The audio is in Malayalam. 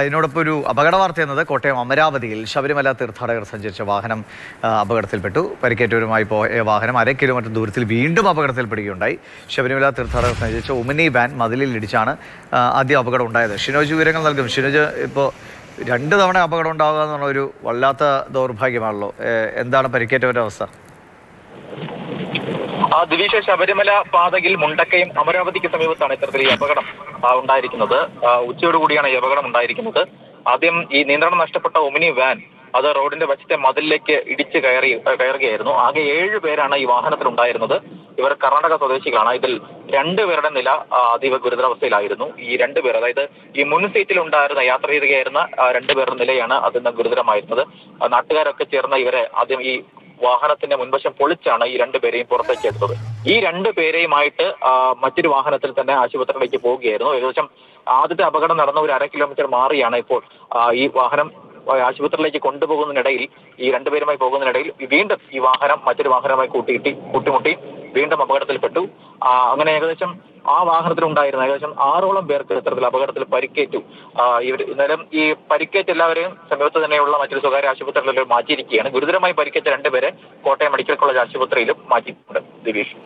ഇതിനോടൊപ്പം ഒരു അപകട വാർത്ത എന്നത് കോട്ടയം അമരാവതിയിൽ ശബരിമല തീർത്ഥാടകർ സഞ്ചരിച്ച വാഹനം അപകടത്തിൽപ്പെട്ടു. പരിക്കേറ്റവരുമായി പോയ വാഹനം 1/2 കിലോമീറ്റർ ദൂരത്തിൽ വീണ്ടും അപകടത്തിൽപ്പെടുകയുണ്ടായി. ശബരിമല തീർത്ഥാടകർ സഞ്ചരിച്ച ഒമിനി വാൻ മതിലിൽ ഇടിച്ചാണ് ആദ്യം അപകടം ഉണ്ടായത്. ഷിനോജ് വിവരങ്ങൾ നൽകും. ഷിനോജ്, ഇപ്പോൾ 2 തവണ അപകടം ഉണ്ടാകുക എന്നുള്ള ഒരു വല്ലാത്ത ദൗർഭാഗ്യമാണല്ലോ. എന്താണ് പരിക്കേറ്റവരുടെ അവസ്ഥ? ദിലീഷ്, ശബരിമല പാതയിൽ മുണ്ടക്കയും അമരാവതിക്ക് സമീപത്താണ് ഇത്തരത്തിൽ ഈ അപകടം ഉണ്ടായിരിക്കുന്നത്. ഉച്ചയോടുകൂടിയാണ് ഈ അപകടം ഉണ്ടായിരിക്കുന്നത്. ആദ്യം ഈ നിയന്ത്രണം നഷ്ടപ്പെട്ട ഒമിനി വാൻ അത് റോഡിന്റെ വശത്തെ മതിലിലേക്ക് ഇടിച്ച് കയറുകയായിരുന്നു. ആകെ 7 പേരാണ് ഈ വാഹനത്തിൽ ഉണ്ടായിരുന്നത്. ഇവർ കർണാടക സ്വദേശികളാണ്. ഇതിൽ 2 പേരുടെ നില അതീവ ഗുരുതരാവസ്ഥയിലായിരുന്നു. ഈ 2 പേർ, അതായത് ഈ മുൻ സീറ്റിൽ ഉണ്ടായിരുന്ന യാത്ര ചെയ്യുകയായിരുന്ന 2 പേരുടെ നിലയാണ് അതിന് ഗുരുതരമായിരുന്നത്. നാട്ടുകാരൊക്കെ ചേർന്ന് ഇവരെ ആദ്യം ഈ വാഹനത്തിന്റെ മുൻവശം പൊളിച്ചാണ് ഈ 2 പേരെയും പുറത്തേക്ക് എടുത്തത്. ഈ 2 പേരെയുമായിട്ട് മറ്റൊരു വാഹനത്തിൽ തന്നെ ആശുപത്രിയിലേക്ക് പോവുകയായിരുന്നു. ഏകദേശം ആദ്യത്തെ അപകടം നടന്ന ഒരു 1/2 കിലോമീറ്റർ മാറിയാണ് ഇപ്പോൾ ഈ വാഹനം ആശുപത്രിയിലേക്ക് കൊണ്ടുപോകുന്നതിനിടയിൽ, ഈ 2 പേരുമായി പോകുന്നതിനിടയിൽ വീണ്ടും ഈ വാഹനം മറ്റൊരു വാഹനവുമായി കൂട്ടിമുട്ടി വീണ്ടും അപകടത്തിൽപ്പെട്ടു. അങ്ങനെ ഏകദേശം ആ വാഹനത്തിലുണ്ടായിരുന്ന ഏകദേശം 6ഓളം പേർക്ക് ഇത്തരത്തിൽ അപകടത്തിൽ പരിക്കേറ്റു. ഇന്നലെ ഈ പരിക്കേറ്റ എല്ലാവരെയും സമീപത്ത് തന്നെയുള്ള മറ്റൊരു സ്വകാര്യ ആശുപത്രികളിൽ മാറ്റിയിരിക്കുകയാണ്. ഗുരുതരമായി പരിക്കേറ്റ 2 പേരെ കോട്ടയം മെഡിക്കൽ കോളേജ് ആശുപത്രിയിലും മാറ്റിയിട്ടുണ്ട്. ദിലീഷ്.